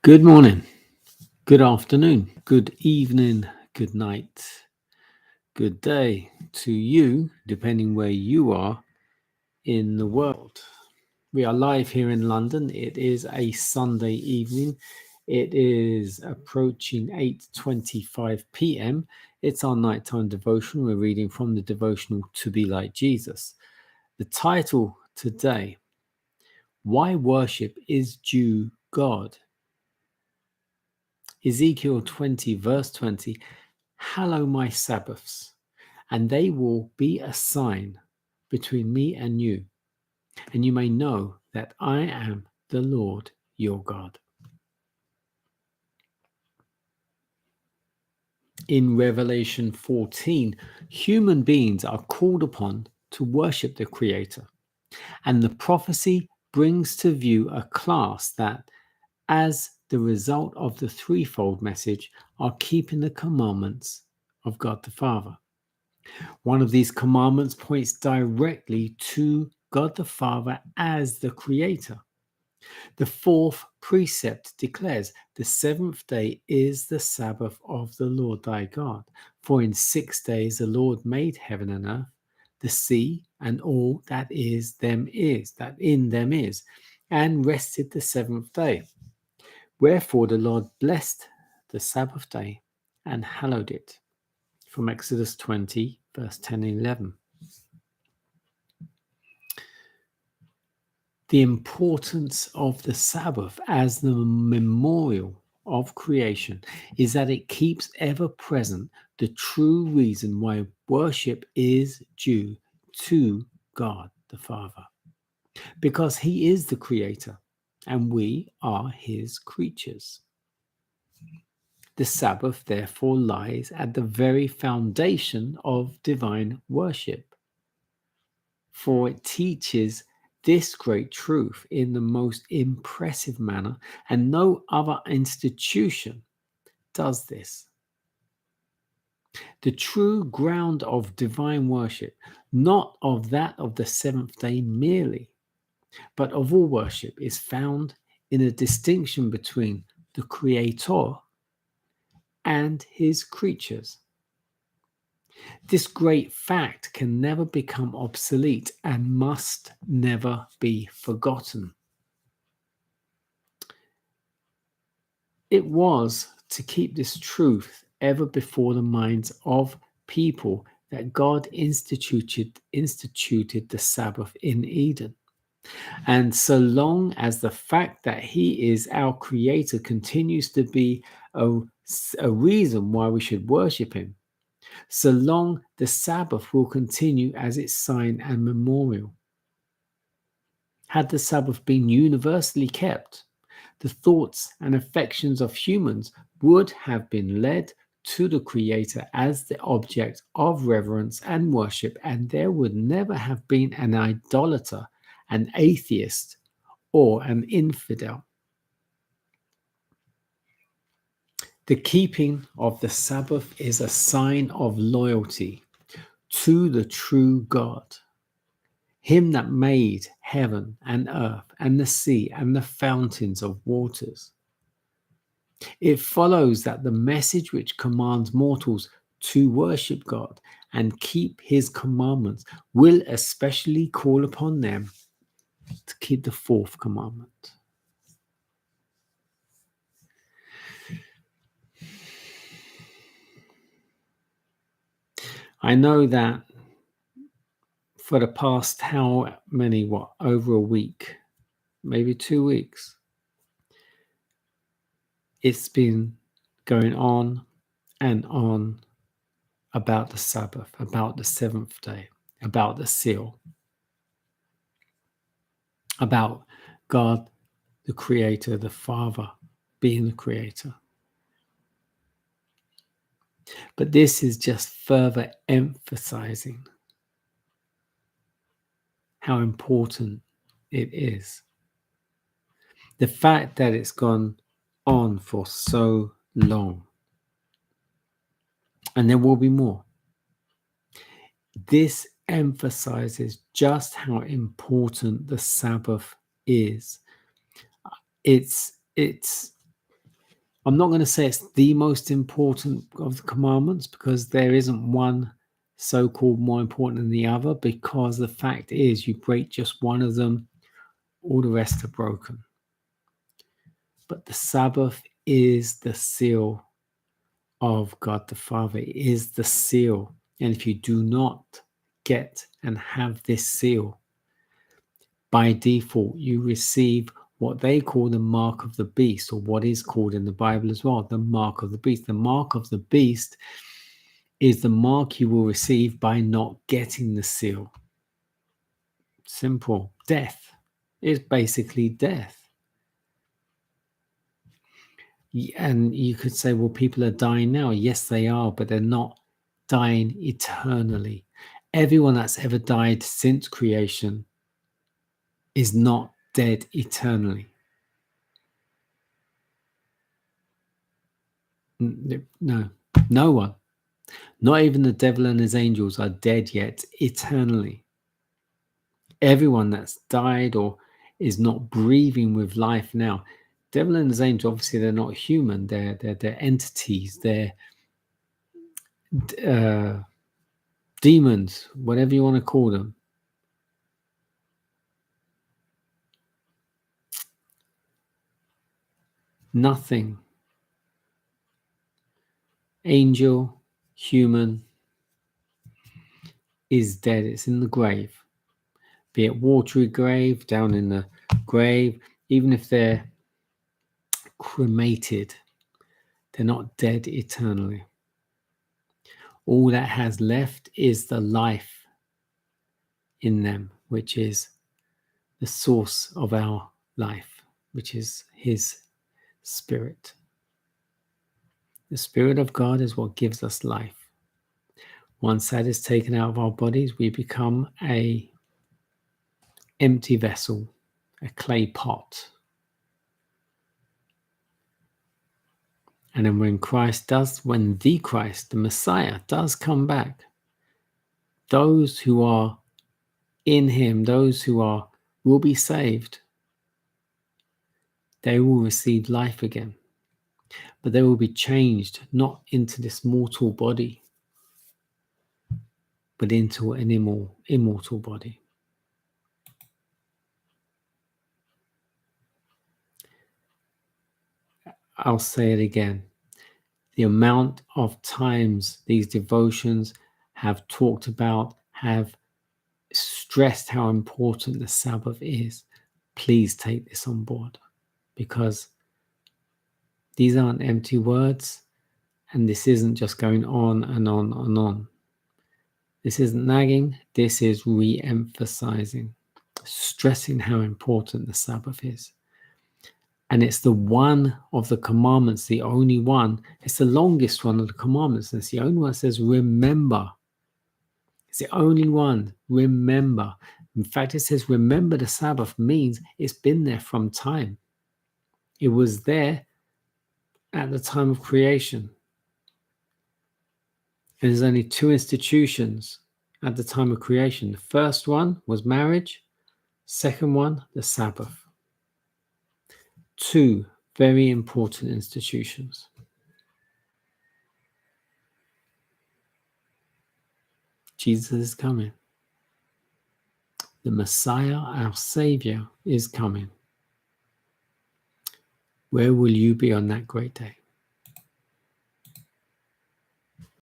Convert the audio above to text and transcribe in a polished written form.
Good morning, good afternoon, good evening, good night, good day to you, depending where you are in the world. We are live here in London. It is a Sunday evening. It is approaching 8:25 p.m. It's our nighttime devotion. We're reading from the devotional To Be Like Jesus. The title today, Why Worship is Due God. Ezekiel 20, verse 20, Hallow my Sabbaths, and they will be a sign between me and you may know that I am the Lord your God. In Revelation 14, human beings are called upon to worship the Creator, and the prophecy brings to view a class that, as the result of the threefold message, are keeping the commandments of God the Father. One of these commandments points directly to God the Father as the Creator. The fourth precept declares, the seventh day is the Sabbath of the Lord thy God. For in 6 days the Lord made heaven and earth, the sea, and all that in them is, and rested the seventh day. Wherefore the Lord blessed the Sabbath day and hallowed it. From Exodus 20, verse 10 and 11. The importance of the Sabbath as the memorial of creation is that it keeps ever present the true reason why worship is due to God the Father. Because He is the Creator and we are His creatures. The Sabbath, therefore, lies at the very foundation of divine worship, for it teaches this great truth in the most impressive manner, and no other institution does this. The true ground of divine worship, not of that of the seventh day merely, but of all worship, is found in a distinction between the Creator and His creatures. This great fact can never become obsolete and must never be forgotten. It was to keep this truth ever before the minds of people that God instituted the Sabbath in Eden. And so long as the fact that He is our Creator continues to be a reason why we should worship Him, so long the Sabbath will continue as its sign and memorial. Had the Sabbath been universally kept, the thoughts and affections of humans would have been led to the Creator as the object of reverence and worship, and there would never have been an idolater, an atheist, or an infidel. The keeping of the Sabbath is a sign of loyalty to the true God, Him that made heaven and earth and the sea and the fountains of waters. It follows that the message which commands mortals to worship God and keep His commandments will especially call upon them to keep the fourth commandment. I know that for the past over a week, maybe 2 weeks, it's been going on and on about the Sabbath, about the seventh day, about the seal, about God, the Creator, the Father, being the Creator. But this is just further emphasizing how important it is. The fact that it's gone on for so long, and there will be more. This emphasizes just how important the Sabbath is. It's I'm not going to say it's the most important of the commandments, because there isn't one so-called more important than the other, because the fact is you break just one of them, all the rest are broken. But the Sabbath is the seal of God the Father. It is the seal. And if you do not get and have this seal, by default, you receive what they call the mark of the beast, or what is called in the Bible as well, the mark of the beast. The mark of the beast is the mark you will receive by not getting the seal. Simple. Death is basically death. And you could say, well, people are dying now. Yes, they are, but they're not dying eternally. Everyone that's ever died since creation is not dead eternally. No, no one. Not even the devil and his angels are dead yet eternally. Everyone that's died or is not breathing with life now. Devil and his angels, obviously, they're not human. They're entities. They're demons, whatever you want to call them. Nothing. Angel, human, is dead. It's in the grave. Be it watery grave, down in the grave, even if they're cremated, they're not dead eternally. All that has left is the life in them, which is the source of our life, which is His Spirit. The Spirit of God is what gives us life. Once that is taken out of our bodies, we become an empty vessel, a clay pot. And then when the Christ, the Messiah, does come back, those who are in Him, those who will be saved, they will receive life again. But they will be changed, not into this mortal body, but into an immortal body. I'll say it again. The amount of times these devotions have talked about, have stressed how important the Sabbath is, please take this on board, because these aren't empty words, and this isn't just going on and on and on. This isn't nagging, this is re-emphasizing, stressing how important the Sabbath is. And it's the one of the commandments, the only one. It's the longest one of the commandments. And it's the only one that says, remember. It's the only one, remember. In fact, it says, remember the Sabbath means it's been there from time. It was there at the time of creation. And there's only two institutions at the time of creation. The first one was marriage. Second one, the Sabbath. Two very important institutions. Jesus is coming. The Messiah, our Savior, is coming. Where will you be on that great day?